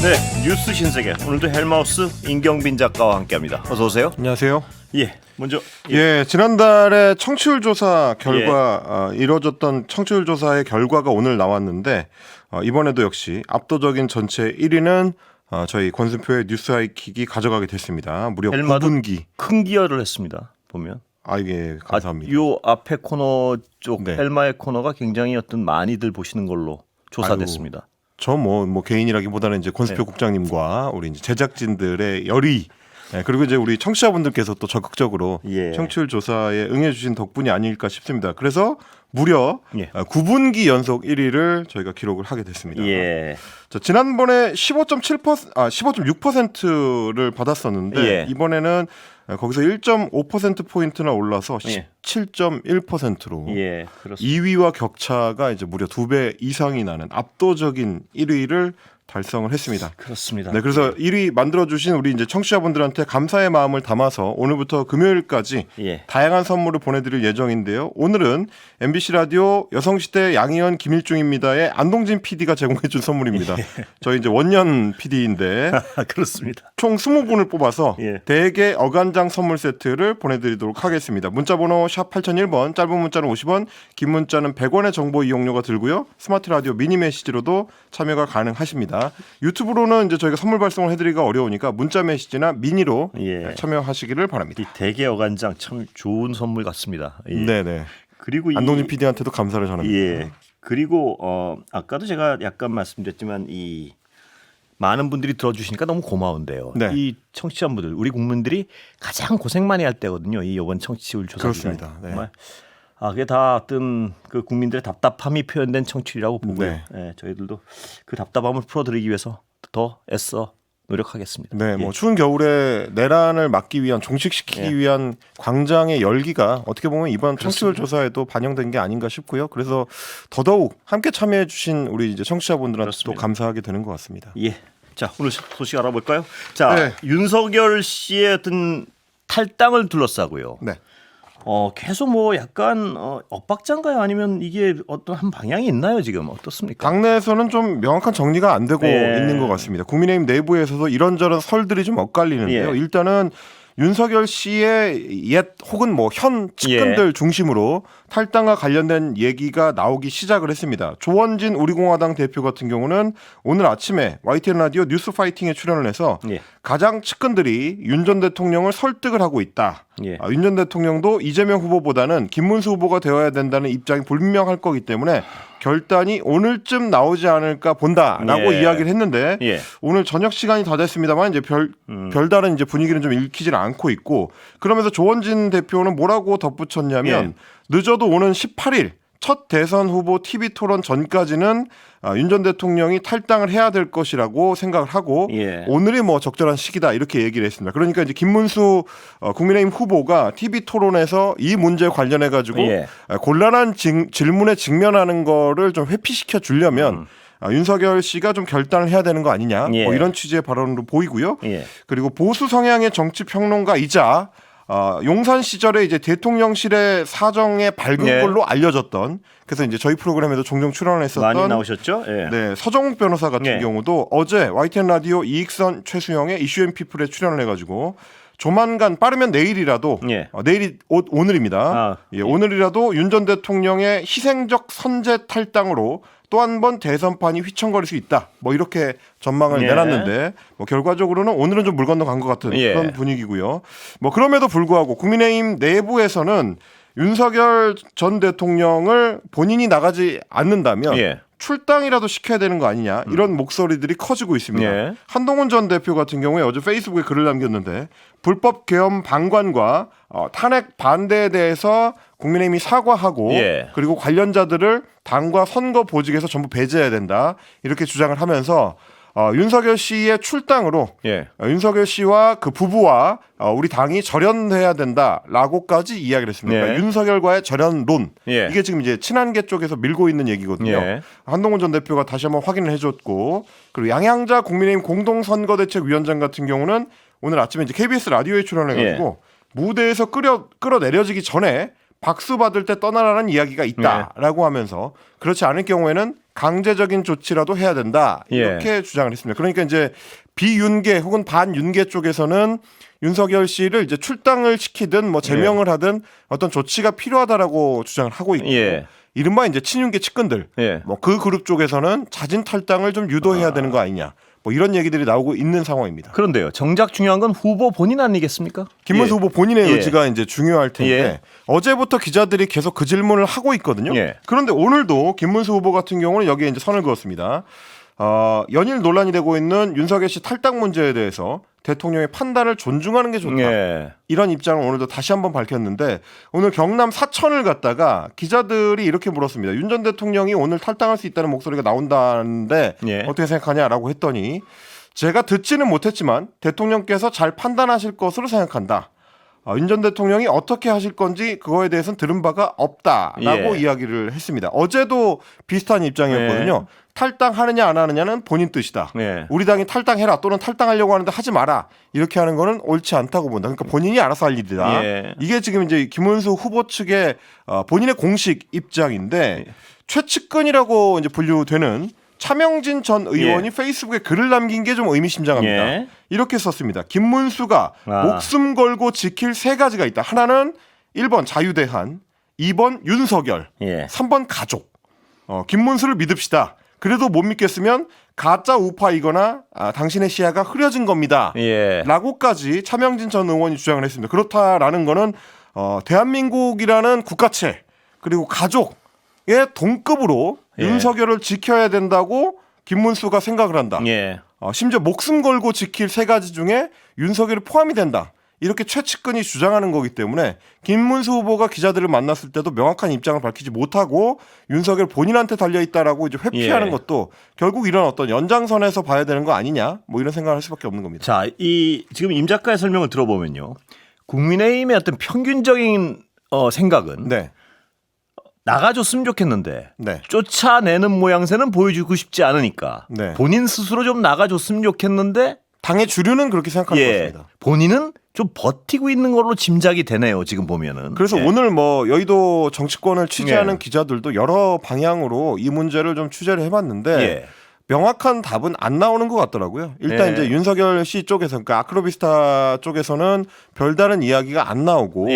네, 뉴스 신세계 오늘도 헬마우스 임경빈 작가와 함께합니다. 어서 오세요. 안녕하세요. 먼저 지난달에 청취율 조사 결과 이뤄졌던 청취율 조사의 결과가 오늘 나왔는데 이번에도 역시 압도적인 전체 1위는 저희 권순표의 뉴스 하이킥이 가져가게 됐습니다. 무려 헬마도 9분기. 큰 기여를 했습니다. 보면 감사합니다. 요 앞에 코너 쪽 네. 헬마의 코너가 굉장히 많이들 보시는 걸로 조사됐습니다. 저 뭐 개인이라기보다는 이제 권순표 국장님과 우리 이제 제작진들의 열의, 그리고 이제 우리 청취자분들께서 또 적극적으로 청취율 조사에 응해주신 덕분이 아닐까 싶습니다. 그래서 무려 9분기 연속 1위를 저희가 기록을 하게 됐습니다. 자, 지난번에 15.6%를 받았었는데 이번에는 거기서 1.5%포인트나 올라서 17.1%로 2위와 격차가 이제 무려 2배 이상이 나는 압도적인 1위를 달성을 했습니다. 그렇습니다. 네, 그래서 1위 만들어주신 우리 이제 청취자분들한테 감사의 마음을 담아서 오늘부터 금요일까지 다양한 선물을 보내드릴 예정인데요. 오늘은 MBC 라디오 여성시대 양희연 김일중입니다의 안동진 PD가 제공해준 선물입니다. 저희 이제 원년 PD인데 그렇습니다. 총 20분을 뽑아서 대게 어간장 선물 세트를 보내드리도록 하겠습니다. 문자번호 샵 8001번, 짧은 문자는 50원, 긴 문자는 100원의 정보 이용료가 들고요. 스마트 라디오 미니 메시지로도 참여가 가능하십니다. 유튜브로는 이제 저희가 선물 발송을 해드리기가 어려우니까 문자 메시지나 미니로 참여하시기를 바랍니다. 이 대게 어간장 참 좋은 선물 같습니다. 네네. 그리고 안동진 PD한테도 감사를 전합니다. 그리고 아까도 제가 약간 말씀드렸지만 이 많은 분들이 들어주시니까 너무 고마운데요. 이 청취자분들, 우리 국민들이 가장 고생 많이 할 때거든요. 이 이번 청취율 조사. 그렇습니다. 정말 그게 다 어떤 그 국민들의 답답함이 표현된 청취율이라고 보고요. 저희들도 그 답답함을 풀어드리기 위해서 더 애써 노력하겠습니다. 네, 뭐 추운 겨울에 내란을 막기 위한, 종식시키기 위한 광장의 열기가 어떻게 보면 이번 청취율 조사에도 반영된 게 아닌가 싶고요. 그래서 더더욱 함께 참여해주신 우리 이제 청취자분들한테 또 감사하게 되는 것 같습니다. 자, 오늘 소식 알아볼까요? 자, 윤석열 씨의 어떤 탈당을 둘러싸고요. 계속 뭐 약간 엇박자인가요? 아니면 이게 어떤 한 방향이 있나요? 지금 어떻습니까? 당내에서는 좀 명확한 정리가 안 되고 있는 것 같습니다. 국민의힘 내부에서도 이런저런 설들이 좀 엇갈리는데요. 일단은 윤석열 씨의 옛 혹은 뭐 현 측근들 중심으로 탈당과 관련된 얘기가 나오기 시작을 했습니다. 조원진 우리공화당 대표 같은 경우는 오늘 아침에 YTN 라디오 뉴스 파이팅에 출연을 해서 가장 측근들이 윤 전 대통령을 설득을 하고 있다. 윤 전 대통령도 이재명 후보보다는 김문수 후보가 되어야 된다는 입장이 분명할 거기 때문에 결단이 오늘쯤 나오지 않을까 본다라고 이야기를 했는데 오늘 저녁 시간이 다 됐습니다만 이제 별다른 이제 분위기는 좀 읽히질 않고 있고, 그러면서 조원진 대표는 뭐라고 덧붙였냐면 늦어도 오는 18일 첫 대선 후보 TV 토론 전까지는 윤 전 대통령이 탈당을 해야 될 것이라고 생각을 하고 오늘이 뭐 적절한 시기다 이렇게 얘기를 했습니다. 그러니까 이제 김문수 국민의힘 후보가 TV 토론에서 이 문제에 관련해 가지고 곤란한 질문에 직면하는 거를 좀 회피시켜 주려면 윤석열 씨가 좀 결단을 해야 되는 거 아니냐 뭐 이런 취지의 발언으로 보이고요. 그리고 보수 성향의 정치 평론가이자 용산 시절에 이제 대통령실의 사정에 밝은 걸로 알려졌던, 그래서 이제 저희 프로그램에도 종종 출연을 했었던 많이 나오셨죠? 서정욱 변호사 같은 경우도 어제 YTN 라디오 이익선 최수영의 이슈앤피플에 출연을 해가지고 조만간 빠르면 내일이라도 내일이 오늘입니다. 오늘이라도 윤 전 대통령의 희생적 선제 탈당으로 또 한 번 대선판이 휘청거릴 수 있다. 뭐 이렇게 전망을 내놨는데 뭐 결과적으로는 오늘은 좀 물 건너간 것 같은 그런 분위기고요. 뭐 그럼에도 불구하고 국민의힘 내부에서는 윤석열 전 대통령을 본인이 나가지 않는다면 출당이라도 시켜야 되는 거 아니냐 이런 목소리들이 커지고 있습니다. 한동훈 전 대표 같은 경우에 어제 페이스북에 글을 남겼는데 불법 계엄 방관과 탄핵 반대에 대해서 국민의힘이 사과하고 그리고 관련자들을 당과 선거 보직에서 전부 배제해야 된다 이렇게 주장을 하면서 윤석열 씨의 출당으로 윤석열 씨와 그 부부와 우리 당이 절연해야 된다라고까지 이야기를 했습니다. 그러니까 윤석열과의 절연론 이게 지금 이제 친한계 쪽에서 밀고 있는 얘기거든요. 한동훈 전 대표가 다시 한번 확인을 해줬고, 그리고 양양자 국민의힘 공동선거대책위원장 같은 경우는 오늘 아침에 이제 KBS 라디오에 출연해가지고 무대에서 끌어내려지기 전에 박수 받을 때 떠나라는 이야기가 있다라고 하면서 그렇지 않을 경우에는 강제적인 조치라도 해야 된다 이렇게 주장을 했습니다. 그러니까 이제 비윤계 혹은 반윤계 쪽에서는 윤석열 씨를 이제 출당을 시키든 뭐 제명을 하든 어떤 조치가 필요하다라고 주장을 하고 있고 이른바 이제 친윤계 측근들 뭐 그 그룹 쪽에서는 자진 탈당을 좀 유도해야 되는 거 아니냐. 뭐 이런 얘기들이 나오고 있는 상황입니다. 그런데요. 정작 중요한 건 후보 본인 아니겠습니까? 김문수 후보 본인의 의지가 이제 중요할 텐데 어제부터 기자들이 계속 그 질문을 하고 있거든요. 그런데 오늘도 김문수 후보 같은 경우는 여기에 이제 선을 그었습니다. 연일 논란이 되고 있는 윤석열 씨 탈당 문제에 대해서 대통령의 판단을 존중하는 게 좋다. 이런 입장을 오늘도 다시 한번 밝혔는데 오늘 경남 사천을 갔다가 기자들이 이렇게 물었습니다. 윤 전 대통령이 오늘 탈당할 수 있다는 목소리가 나온다는데 어떻게 생각하냐라고 했더니 제가 듣지는 못했지만 대통령께서 잘 판단하실 것으로 생각한다. 윤 전 대통령이 어떻게 하실 건지 그거에 대해서는 들은 바가 없다라고 이야기를 했습니다. 어제도 비슷한 입장이었거든요. 탈당하느냐 안 하느냐는 본인 뜻이다. 우리 당이 탈당해라 또는 탈당하려고 하는데 하지 마라. 이렇게 하는 거는 옳지 않다고 본다. 그러니까 본인이 알아서 할 일이다. 이게 지금 이제 김문수 후보 측의 본인의 공식 입장인데 최측근이라고 이제 분류되는 차명진 전 의원이 페이스북에 글을 남긴 게 좀 의미심장합니다. 이렇게 썼습니다. 김문수가 목숨 걸고 지킬 세 가지가 있다. 하나는 1번 자유대한, 2번 윤석열, 3번 가족. 김문수를 믿읍시다. 그래도 못 믿겠으면 가짜 우파이거나 당신의 시야가 흐려진 겁니다. 라고까지 차명진 전 의원이 주장을 했습니다. 그렇다라는 거는 대한민국이라는 국가체 그리고 가족의 동급으로 윤석열을 지켜야 된다고 김문수가 생각을 한다. 심지어 목숨 걸고 지킬 세 가지 중에 윤석열이 포함이 된다. 이렇게 최측근이 주장하는 거기 때문에 김문수 후보가 기자들을 만났을 때도 명확한 입장을 밝히지 못하고 윤석열 본인한테 달려있다라고 이제 회피하는 것도 결국 이런 어떤 연장선에서 봐야 되는 거 아니냐 뭐 이런 생각을 할 수밖에 없는 겁니다. 자, 지금 임 작가의 설명을 들어보면요. 국민의힘의 어떤 평균적인 생각은 나가줬으면 좋겠는데 쫓아내는 모양새는 보여주고 싶지 않으니까 본인 스스로 좀 나가줬으면 좋겠는데 당의 주류는 그렇게 생각하는 것 같습니다. 본인은 좀 버티고 있는 걸로 짐작이 되네요. 지금 보면은. 그래서 오늘 뭐 여의도 정치권을 취재하는 기자들도 여러 방향으로 이 문제를 좀 취재를 해봤는데 명확한 답은 안 나오는 것 같더라고요. 일단 이제 윤석열 씨 쪽에서 그러니까 아크로비스타 쪽에서는 별다른 이야기가 안 나오고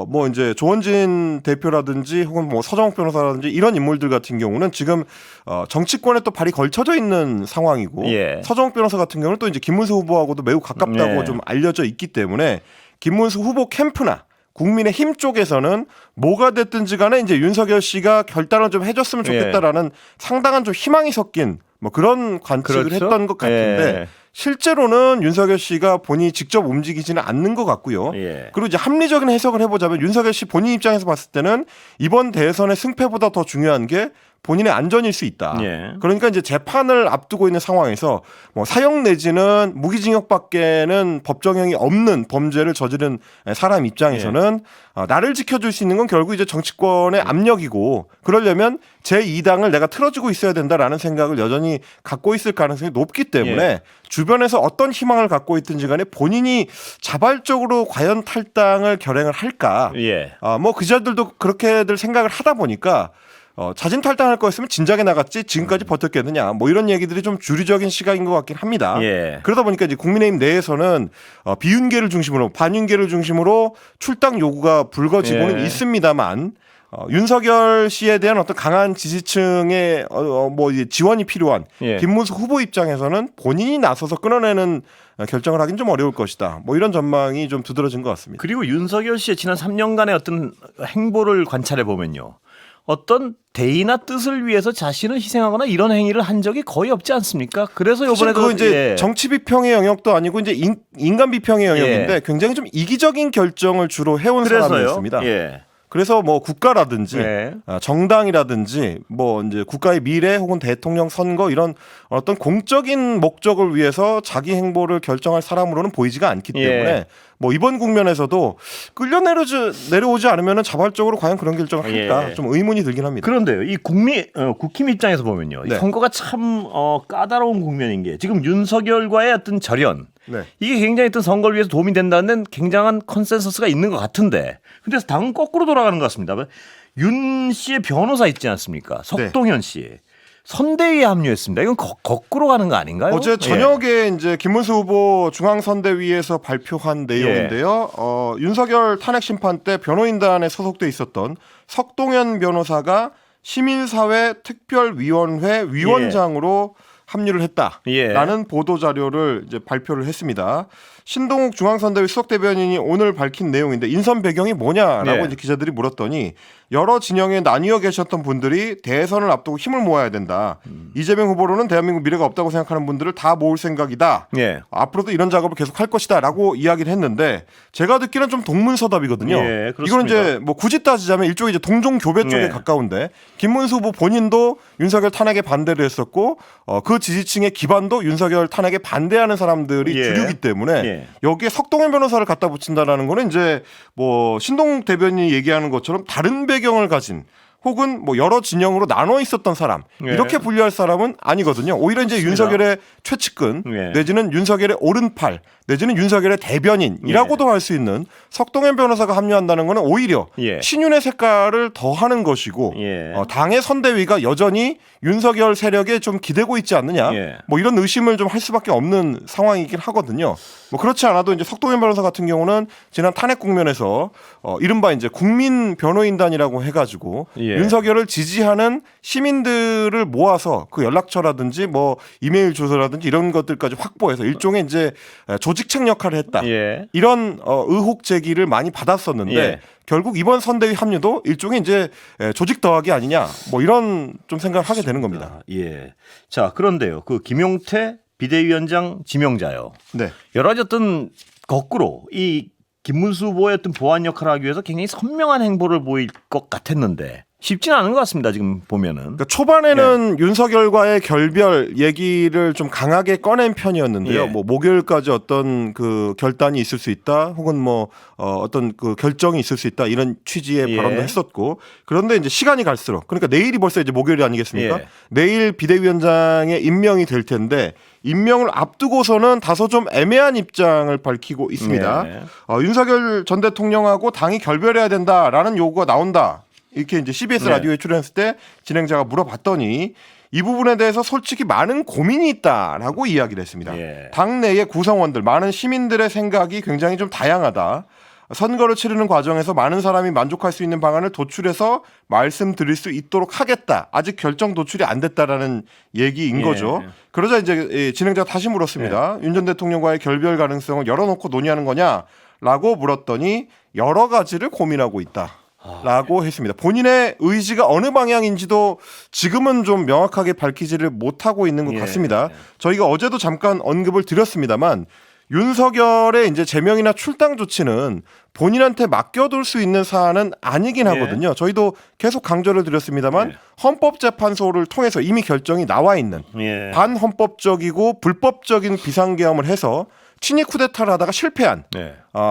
뭐 이제 조원진 대표라든지 혹은 뭐 서정욱 변호사라든지 이런 인물들 같은 경우는 지금 정치권에 또 발이 걸쳐져 있는 상황이고 서정욱 변호사 같은 경우는 또 이제 김문수 후보하고도 매우 가깝다고 좀 알려져 있기 때문에 김문수 후보 캠프나 국민의힘 쪽에서는 뭐가 됐든지 간에 이제 윤석열 씨가 결단을 좀 해줬으면 좋겠다라는 상당한 좀 희망이 섞인 뭐 그런 관측을 했던 것 같은데 실제로는 윤석열 씨가 본인이 직접 움직이지는 않는 것 같고요. 그리고 이제 합리적인 해석을 해보자면 윤석열 씨 본인 입장에서 봤을 때는 이번 대선의 승패보다 더 중요한 게 본인의 안전일 수 있다. 그러니까 이제 재판을 앞두고 있는 상황에서 뭐 사형 내지는 무기징역밖에는 법정형이 없는 범죄를 저지른 사람 입장에서는 나를 지켜줄 수 있는 건 결국 이제 정치권의 압력이고 그러려면 제2당을 내가 틀어주고 있어야 된다라는 생각을 여전히 갖고 있을 가능성이 높기 때문에 주변에서 어떤 희망을 갖고 있든지 간에 본인이 자발적으로 과연 탈당을 결행을 할까? 뭐 기자들도 그렇게들 생각을 하다 보니까 자진 탈당할 거였으면 진작에 나갔지 지금까지 버텼겠느냐 뭐 이런 얘기들이 좀 주류적인 시각인 것 같긴 합니다. 그러다 보니까 이제 국민의힘 내에서는 비윤계를 중심으로 반윤계를 중심으로 출당 요구가 불거지고는 있습니다만 윤석열 씨에 대한 어떤 강한 지지층의 뭐 지원이 필요한 김문수 후보 입장에서는 본인이 나서서 끊어내는 결정을 하긴 좀 어려울 것이다. 뭐 이런 전망이 좀 두드러진 것 같습니다. 그리고 윤석열 씨의 지난 3년간의 어떤 행보를 관찰해 보면요. 어떤 대의나 뜻을 위해서 자신을 희생하거나 이런 행위를 한 적이 거의 없지 않습니까? 그래서 이번에도 그 이제 정치 비평의 영역도 아니고 이제 인간 비평의 영역인데 굉장히 좀 이기적인 결정을 주로 해온 사람이었습니다. 그래서 뭐 국가라든지 정당이라든지 뭐 이제 국가의 미래 혹은 대통령 선거 이런 어떤 공적인 목적을 위해서 자기 행보를 결정할 사람으로는 보이지가 않기 때문에 뭐 이번 국면에서도 내려오지 않으면 자발적으로 과연 그런 결정을 할까 좀 의문이 들긴 합니다. 그런데요, 이 국힘 입장에서 보면요, 이 선거가 참 까다로운 국면인 게 지금 윤석열과의 어떤 절연 이게 굉장히 어떤 선거를 위해서 도움이 된다는 굉장한 컨센서스가 있는 것 같은데, 근데 당은 거꾸로 돌아가는 것 같습니다. 윤 씨의 변호사 있지 않습니까? 석동현 씨. 선대위에 합류했습니다. 이건 거꾸로 가는 거 아닌가요? 어제 저녁에 이제 김문수 후보 중앙선대위에서 발표한 내용인데요. 윤석열 탄핵 심판 때 변호인단에 소속돼 있었던 석동현 변호사가 시민사회 특별위원회 위원장으로 합류를 했다라는 보도 자료를 이제 발표를 했습니다. 신동욱 중앙선대위 수석대변인이 오늘 밝힌 내용인데 인선 배경이 뭐냐라고 이제 기자들이 물었더니 여러 진영에 나뉘어 계셨던 분들이 대선을 앞두고 힘을 모아야 된다. 이재명 후보로는 대한민국 미래가 없다고 생각하는 분들을 다 모을 생각이다. 앞으로도 이런 작업을 계속 할 것이다라고 이야기를 했는데 제가 듣기는 좀 동문서답이거든요. 이건 이제 뭐 굳이 따지자면 일종의 이제 동종교배 쪽에 가까운데 김문수 후보 본인도 윤석열 탄핵에 반대를 했었고 그 지지층의 기반도 윤석열 탄핵에 반대하는 사람들이 주류이기 때문에 여기에 석동현 변호사를 갖다 붙인다라는 거는 이제 뭐 신동욱 대변인이 얘기하는 것처럼 다른 배경을 가진 혹은 뭐 여러 진영으로 나눠 있었던 사람 이렇게 분류할 사람은 아니거든요. 오히려 이제 윤석열의 최측근 내지는 윤석열의 오른팔 내지는 윤석열의 대변인이라고도 할 수 있는 석동현 변호사가 합류한다는 것은 오히려 친윤의 색깔을 더하는 것이고 당의 선대위가 여전히 윤석열 세력에 좀 기대고 있지 않느냐 뭐 이런 의심을 좀 할 수밖에 없는 상황이긴 하거든요. 뭐 그렇지 않아도 이제 석동현 변호사 같은 경우는 지난 탄핵 국면에서 이른바 이제 국민 변호인단이라고 해가지고 윤석열을 지지하는 시민들을 모아서 그 연락처라든지 뭐 이메일 주소라든지 이런 것들까지 확보해서 일종의 이제 조직책 역할을 했다. 이런 의혹 제기를 많이 받았었는데 결국 이번 선대위 합류도 일종의 이제 조직 더하기 아니냐 뭐 이런 좀 생각을 하게 되는 겁니다. 자, 그런데요. 그 김용태 비대위원장 지명자요. 여러 가지 어떤 거꾸로 이 김문수 후보의 어떤 보완 역할을 하기 위해서 굉장히 선명한 행보를 보일 것 같았는데 쉽지는 않은 것 같습니다. 지금 보면은. 그러니까 초반에는 윤석열과의 결별 얘기를 좀 강하게 꺼낸 편이었는데요. 뭐 목요일까지 어떤 그 결단이 있을 수 있다, 혹은 뭐 어떤 그 결정이 있을 수 있다 이런 취지의 발언도 했었고, 그런데 이제 시간이 갈수록 그러니까 내일이 벌써 이제 목요일이 아니겠습니까? 내일 비대위원장에 임명이 될 텐데. 임명을 앞두고서는 다소 좀 애매한 입장을 밝히고 있습니다. 윤석열 전 대통령하고 당이 결별해야 된다라는 요구가 나온다. 이렇게 이제 CBS 라디오에 출연했을 때 진행자가 물어봤더니 이 부분에 대해서 솔직히 많은 고민이 있다라고 이야기를 했습니다. 당내의 구성원들, 많은 시민들의 생각이 굉장히 좀 다양하다. 선거를 치르는 과정에서 많은 사람이 만족할 수 있는 방안을 도출해서 말씀드릴 수 있도록 하겠다. 아직 결정 도출이 안 됐다라는 얘기인 거죠. 그러자 이제 진행자가 다시 물었습니다. 윤 전 대통령과의 결별 가능성을 열어놓고 논의하는 거냐라고 물었더니 여러 가지를 고민하고 있다. 라고 했습니다. 본인의 의지가 어느 방향인지도 지금은 좀 명확하게 밝히지를 못하고 있는 것 같습니다. 저희가 어제도 잠깐 언급을 드렸습니다만 윤석열의 이제 제명이나 출당 조치는 본인한테 맡겨둘 수 있는 사안은 아니긴 하거든요. 저희도 계속 강조를 드렸습니다만 헌법재판소를 통해서 이미 결정이 나와 있는 반헌법적이고 불법적인 비상계엄을 해서 친위 쿠데타를 하다가 실패한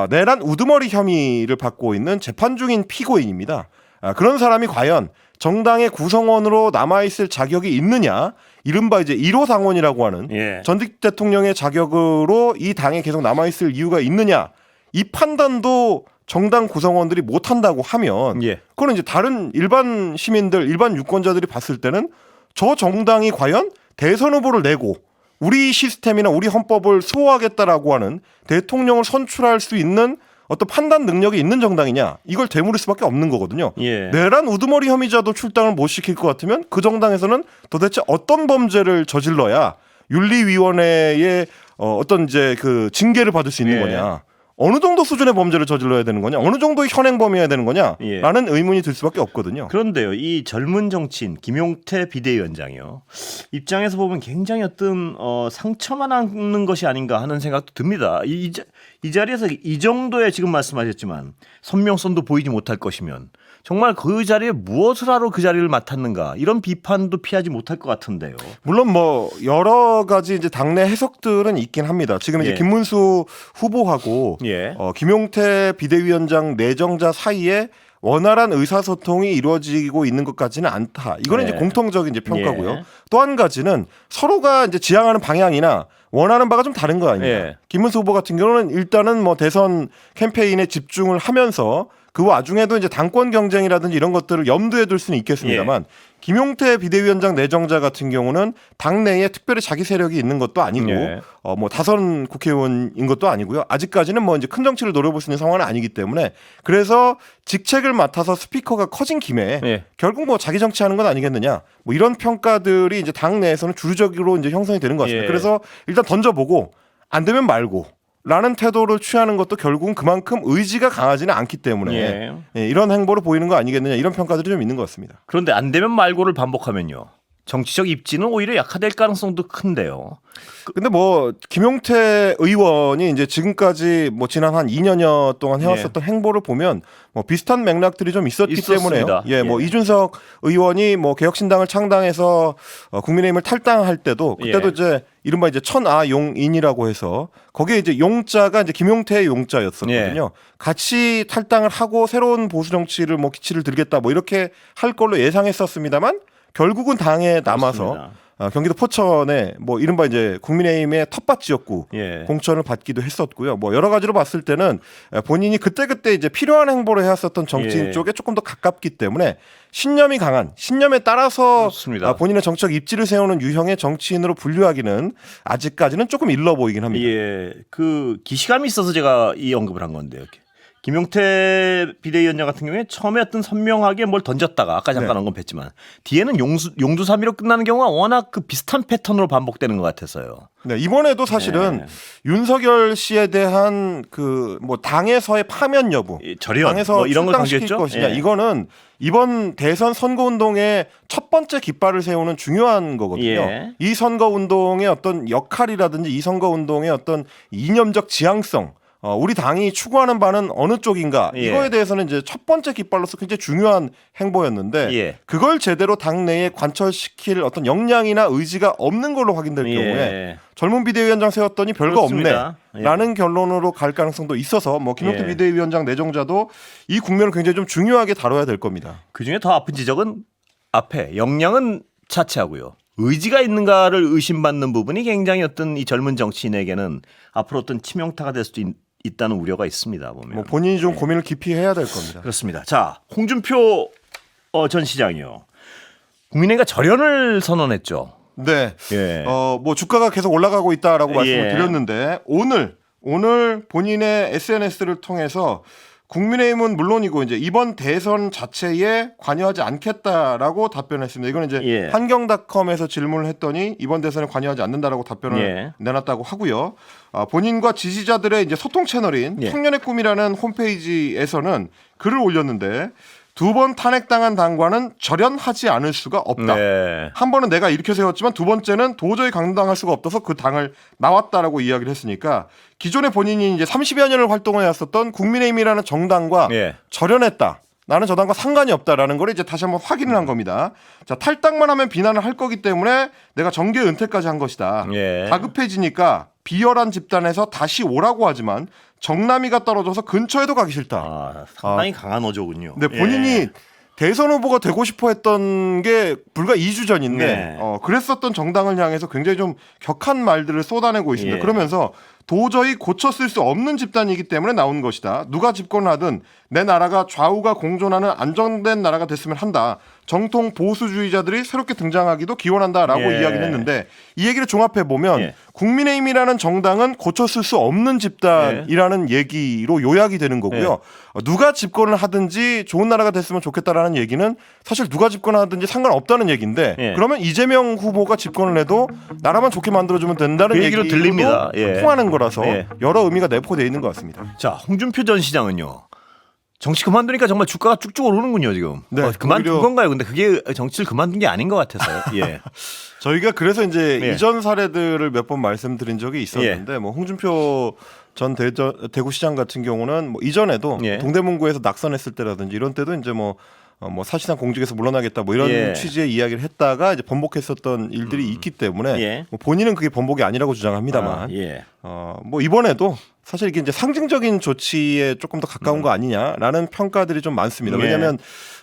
내란 우두머리 혐의를 받고 있는 재판 중인 피고인입니다. 그런 사람이 과연 정당의 구성원으로 남아있을 자격이 있느냐, 이른바 이제 1호 당원이라고 하는 전직 대통령의 자격으로 이 당에 계속 남아있을 이유가 있느냐, 이 판단도 정당 구성원들이 못한다고 하면 그건 이제 다른 일반 시민들, 일반 유권자들이 봤을 때는 저 정당이 과연 대선 후보를 내고 우리 시스템이나 우리 헌법을 수호하겠다라고 하는 대통령을 선출할 수 있는 어떤 판단 능력이 있는 정당이냐, 이걸 되물을 수밖에 없는 거거든요. 내란 우두머리 혐의자도 출당을 못 시킬 것 같으면 그 정당에서는 도대체 어떤 범죄를 저질러야 윤리위원회의 어떤 이제 그 징계를 받을 수 있는 거냐, 어느 정도 수준의 범죄를 저질러야 되는 거냐, 어느 정도의 현행범이어야 되는 거냐라는 의문이 들 수밖에 없거든요. 그런데요, 이 젊은 정치인 김용태 비대위원장이요, 입장에서 보면 굉장히 어떤 상처만 안는 것이 아닌가 하는 생각도 듭니다. 이 자리에서 이 정도의 지금 말씀하셨지만 선명성도 보이지 못할 것이면 정말 그 자리에 무엇을 하러 그 자리를 맡았는가 이런 비판도 피하지 못할 것 같은데요. 물론 뭐 여러 가지 이제 당내 해석들은 있긴 합니다. 지금 이제 김문수 후보하고 김용태 비대위원장 내정자 사이에 원활한 의사소통이 이루어지고 있는 것 같지는 않다. 이거는 이제 공통적인 이제 평가고요. 또 한 가지는 서로가 이제 지향하는 방향이나 원하는 바가 좀 다른 거 아니냐. 김문수 후보 같은 경우는 일단은 뭐 대선 캠페인에 집중을 하면서 그 와중에도 이제 당권 경쟁이라든지 이런 것들을 염두에 둘 수는 있겠습니다만 김용태 비대위원장 내정자 같은 경우는 당내에 특별히 자기 세력이 있는 것도 아니고 뭐 다선 국회의원인 것도 아니고요. 아직까지는 뭐 이제 큰 정치를 노려볼 수 있는 상황은 아니기 때문에 그래서 직책을 맡아서 스피커가 커진 김에 결국 뭐 자기 정치하는 건 아니겠느냐. 뭐 이런 평가들이 이제 당내에서는 주류적으로 이제 형성이 되는 것 같습니다. 그래서 일단 던져보고 안 되면 말고. 라는 태도를 취하는 것도 결국은 그만큼 의지가 강하지는 않기 때문에 이런 행보를 보이는 거 아니겠느냐 이런 평가들이 좀 있는 것 같습니다. 그런데 안 되면 말고를 반복하면요. 정치적 입지는 오히려 약화될 가능성도 큰데요. 근데 뭐 김용태 의원이 이제 지금까지 뭐 지난 한 2년여 동안 해왔었던 행보를 보면 뭐 비슷한 맥락들이 좀 있었기 때문에요. 뭐 이준석 의원이 뭐 개혁신당을 창당해서 국민의힘을 탈당할 때도 그때도 이제 이른바 이제 천아용인이라고 해서 거기에 이제 용자가 이제 김용태의 용자였었거든요. 같이 탈당을 하고 새로운 보수 정치를 뭐 기치를 들겠다 뭐 이렇게 할 걸로 예상했었습니다만 결국은 당에 남아서 경기도 포천에 뭐 이른바 이제 국민의힘의 텃밭 지역구 공천을 받기도 했었고요. 뭐 여러 가지로 봤을 때는 본인이 그때그때 이제 필요한 행보를 해왔었던 정치인 쪽에 조금 더 가깝기 때문에 신념이 강한 신념에 따라서 본인의 정치적 입지를 세우는 유형의 정치인으로 분류하기는 아직까지는 조금 일러 보이긴 합니다. 그 기시감이 있어서 제가 이 언급을 한 건데요. 김용태 비대위원장 같은 경우에 처음에 어떤 선명하게 뭘 던졌다가 아까 잠깐 언급했지만 뒤에는 용두사미로 끝나는 경우가 워낙 그 비슷한 패턴으로 반복되는 것 같아서요. 이번에도 사실은 윤석열 씨에 대한 그 뭐 당에서의 파면 여부, 당에서 뭐 이런 걸 출당시킬 것이냐 이거는 이번 대선 선거운동의 첫 번째 깃발을 세우는 중요한 거거든요. 이 선거운동의 어떤 역할이라든지 이 선거운동의 어떤 이념적 지향성 우리 당이 추구하는 바는 어느 쪽인가 이거에 대해서는 이제 첫 번째 깃발로서 굉장히 중요한 행보였는데 그걸 제대로 당내에 관철시킬 어떤 역량이나 의지가 없는 걸로 확인될 경우에 젊은 비대위원장 세웠더니 별거 없네라는 결론으로 갈 가능성도 있어서 뭐 김용태 비대위원장 내정자도 이 국면을 굉장히 좀 중요하게 다뤄야 될 겁니다. 그중에 더 아픈 지적은 앞에 역량은 차치하고요. 의지가 있는가를 의심받는 부분이 굉장히 어떤 이 젊은 정치인에게는 앞으로 어떤 치명타가 될 수도 있다는 우려가 있습니다. 보면 뭐 본인이 좀 고민을 깊이 해야 될 겁니다. 그렇습니다. 자, 홍준표 전 시장이요. 국민의힘가 절연을 선언했죠. 네. 뭐 주가가 계속 올라가고 있다라고 말씀을 드렸는데 오늘 본인의 SNS를 통해서 국민의힘은 물론이고 이제 이번 대선 자체에 관여하지 않겠다라고 답변했습니다. 이건 이제 한경닷컴에서 질문을 했더니 이번 대선에 관여하지 않는다라고 답변을 내놨다고 하고요. 본인과 지지자들의 이제 소통 채널인 청년의 꿈이라는 홈페이지에서는 글을 올렸는데 2번 탄핵당한 당과는 절연하지 않을 수가 없다. 한 번은 내가 이렇게 세웠지만 두 번째는 도저히 강당할 수가 없어서 그 당을 나왔다라고 이야기를 했으니까 기존에 본인이 이제 30여 년을 활동해왔었던 국민의힘이라는 정당과 절연했다. 나는 저 당과 상관이 없다라는 걸 이제 다시 한번 확인을 한 겁니다. 자, 탈당만 하면 비난을 할 거기 때문에 내가 정계 은퇴까지 한 것이다. 다급해지니까 비열한 집단에서 다시 오라고 하지만 정남이가 떨어져서 근처에도 가기 싫다. 상당히 강한 어조군요. 네, 본인이 대선 후보가 되고 싶어 했던 게 불과 2주 전인데 그랬었던 정당을 향해서 굉장히 좀 격한 말들을 쏟아내고 있습니다. 그러면서 도저히 고쳤을 수 없는 집단이기 때문에 나온 것이다. 누가 집권을 하든 내 나라가 좌우가 공존하는 안정된 나라가 됐으면 한다. 정통 보수주의자들이 새롭게 등장하기도 기원한다라고 이야기를 했는데 이 얘기를 종합해 보면 국민의힘이라는 정당은 고쳤을 수 없는 집단이라는 얘기로 요약이 되는 거고요. 누가 집권을 하든지 좋은 나라가 됐으면 좋겠다라는 얘기는 사실 누가 집권을 하든지 상관없다는 얘기인데 그러면 이재명 후보가 집권을 해도 나라만 좋게 만들어주면 된다는 그 얘기로 들립니다. 통하는 거라서 여러 의미가 내포되어 있는 것 같습니다. 자, 홍준표 전 시장은요. 정치 그만두니까 정말 주가가 쭉쭉 오르는군요 지금. 네, 그만둔 건가요? 근데 그게 정치를 그만둔 게 아닌 것 같아서요. 예. 저희가 그래서 이제 예. 이전 사례들을 몇 번 말씀드린 적이 있었는데 예. 뭐 홍준표 전 대구시장 같은 경우는 뭐 이전에도 예. 동대문구에서 낙선했을 때라든지 이런 때도 이제 뭐 사실상 공직에서 물러나겠다 뭐 이런 예. 취지의 이야기를 했다가 이제 번복했었던 일들이 있기 때문에 예. 뭐 본인은 그게 번복이 아니라고 주장합니다만 예. 뭐 이번에도 사실 이게 이제 상징적인 조치에 조금 더 가까운 거 아니냐라는 평가들이 좀 많습니다. 예. 왜냐하면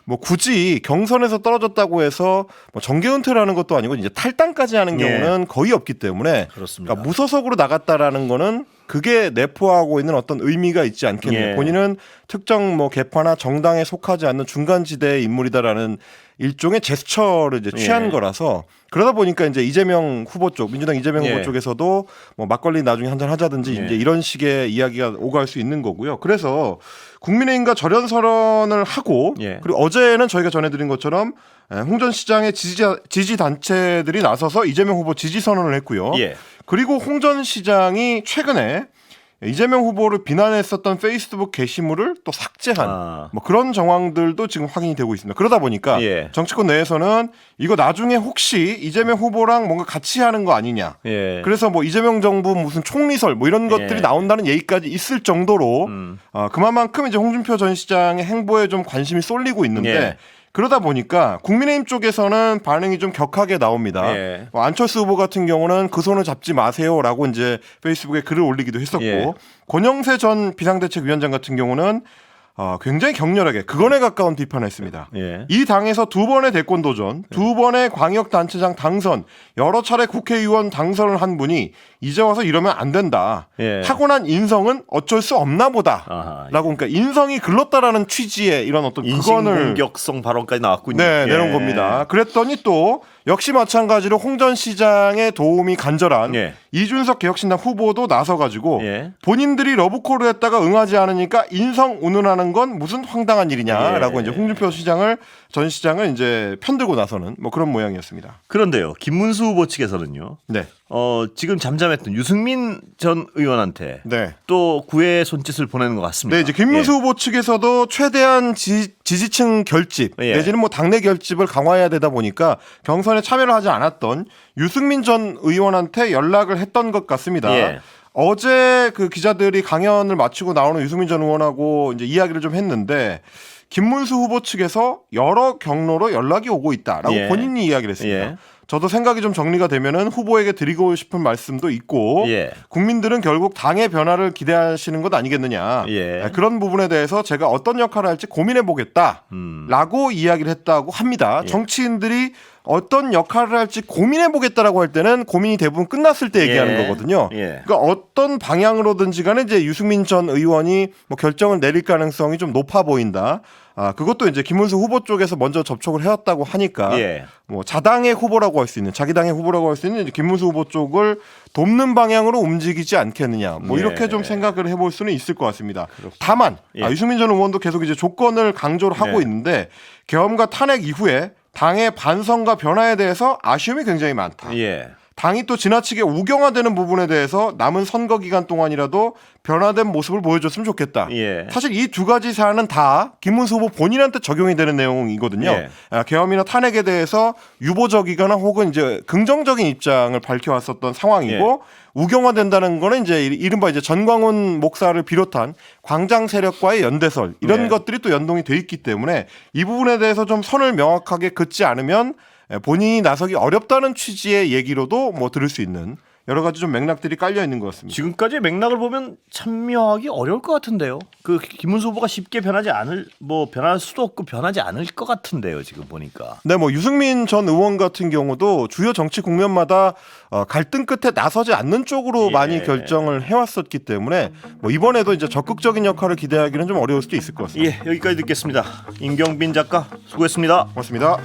뭐 굳이 경선에서 떨어졌다고 해서 뭐 정계 은퇴라는 것도 아니고 이제 탈당까지 하는 예. 경우는 거의 없기 때문에 그렇습니다. 그러니까 무소속으로 나갔다라는 거는 그게 내포하고 있는 어떤 의미가 있지 않겠느냐. 예. 본인은 특정 뭐 계파나 정당에 속하지 않는 중간지대의 인물이다라는 일종의 제스처를 이제 취한 예. 거라서 그러다 보니까 이제 이재명 후보 쪽 민주당 이재명 예. 후보 쪽에서도 뭐 막걸리 나중에 한잔 하자든지 예. 이제 이런 식의 이야기가 오갈 수 있는 거고요. 그래서 국민의힘과 절연설언을 하고 예. 그리고 어제는 저희가 전해드린 것처럼 홍 전 시장의 지지 단체들이 나서서 이재명 후보 지지 선언을 했고요. 예. 그리고 홍 전 시장이 최근에 이재명 후보를 비난했었던 페이스북 게시물을 또 삭제한 뭐 그런 정황들도 지금 확인이 되고 있습니다. 그러다 보니까 예. 정치권 내에서는 이거 나중에 혹시 이재명 후보랑 뭔가 같이 하는 거 아니냐. 예. 그래서 뭐 이재명 정부 무슨 총리설 뭐 이런 것들이 예. 나온다는 얘기까지 있을 정도로 그만큼 이제 홍준표 전 시장의 행보에 좀 관심이 쏠리고 있는데 예. 그러다 보니까 국민의힘 쪽에서는 반응이 좀 격하게 나옵니다. 예. 안철수 후보 같은 경우는 그 손을 잡지 마세요라고 이제 페이스북에 글을 올리기도 했었고 예. 권영세 전 비상대책위원장 같은 경우는 굉장히 격렬하게 극언에 가까운 비판을 했습니다. 예. 이 당에서 두 번의 대권 도전, 두 번의 광역단체장 당선, 여러 차례 국회의원 당선을 한 분이 이제 와서 이러면 안 된다. 예. 타고난 인성은 어쩔 수 없나 보다. 아하. 라고 그러니까 인성이 글렀다라는 취지의 이런 어떤 극언을 인신공격성 발언까지 나왔군요. 네, 예. 내놓은 겁니다. 그랬더니 또 역시 마찬가지로 홍 전 시장의 도움이 간절한 예. 이준석 개혁신당 후보도 나서가지고 예. 본인들이 러브콜을 했다가 응하지 않으니까 인성 운운하는 건 무슨 황당한 일이냐라고 예. 이제 홍준표 전 시장을 이제 편들고 나서는 뭐 그런 모양이었습니다. 그런데요, 김문수 후보 측에서는요. 네, 지금 잠잠했던 유승민 전 의원한테 네. 또 구애 손짓을 보내는 것 같습니다. 네, 이제 김문수 후보 측에서도 최대한 지지층 결집 예. 내지는 뭐 당내 결집을 강화해야 되다 보니까 경선에 참여를 하지 않았던 유승민 전 의원한테 연락을 했던 것 같습니다. 예. 어제 그 기자들이 강연을 마치고 나오는 유승민 전 의원하고 이제 이야기를 좀 했는데 김문수 후보 측에서 여러 경로로 연락이 오고 있다라고 예. 본인이 이야기를 했습니다. 예. 저도 생각이 좀 정리가 되면은 후보에게 드리고 싶은 말씀도 있고 예. 국민들은 결국 당의 변화를 기대하시는 것 아니겠느냐. 예. 그런 부분에 대해서 제가 어떤 역할을 할지 고민해 보겠다라고 이야기를 했다고 합니다. 예. 정치인들이 어떤 역할을 할지 고민해 보겠다라고 할 때는 고민이 대부분 끝났을 때 얘기하는 예. 거거든요. 예. 그러니까 어떤 방향으로든지 간에 이제 유승민 전 의원이 뭐 결정을 내릴 가능성이 좀 높아 보인다. 그것도 이제 김문수 후보 쪽에서 먼저 접촉을 해왔다고 하니까 예. 뭐 자당의 후보라고 할 수 있는 자기 당의 후보라고 할 수 있는 이제 김문수 후보 쪽을 돕는 방향으로 움직이지 않겠느냐. 뭐 예. 이렇게 좀 생각을 해볼 수는 있을 것 같습니다. 다만 예. 유승민 전 의원도 계속 이제 조건을 강조를 하고 네. 있는데 계엄과 탄핵 이후에 당의 반성과 변화에 대해서 아쉬움이 굉장히 많다. 예. 당이 또 지나치게 우경화되는 부분에 대해서 남은 선거 기간 동안이라도 변화된 모습을 보여줬으면 좋겠다. 예. 사실 이 두 가지 사안은 다 김문수 후보 본인한테 적용이 되는 내용이거든요. 예. 계엄이나 탄핵에 대해서 유보적이거나 혹은 이제 긍정적인 입장을 밝혀왔었던 상황이고 우경화된다는 거는 이제 이른바 이제 전광훈 목사를 비롯한 광장 세력과의 연대설 이런 네. 것들이 또 연동이 돼 있기 때문에 이 부분에 대해서 좀 선을 명확하게 긋지 않으면 본인이 나서기 어렵다는 취지의 얘기로도 뭐 들을 수 있는 여러 가지 좀 맥락들이 깔려 있는 것 같습니다. 지금까지의 맥락을 보면 참여하기 어려울 것 같은데요. 그 김문수 후보가 쉽게 변할 수도 없고 변하지 않을 것 같은데요. 지금 보니까. 네, 뭐 유승민 전 의원 같은 경우도 주요 정치 국면마다 갈등 끝에 나서지 않는 쪽으로 예. 많이 결정을 해왔었기 때문에 뭐 이번에도 이제 적극적인 역할을 기대하기는 좀 어려울 수도 있을 것 같습니다. 예, 여기까지 듣겠습니다. 임경빈 작가 수고했습니다. 고맙습니다.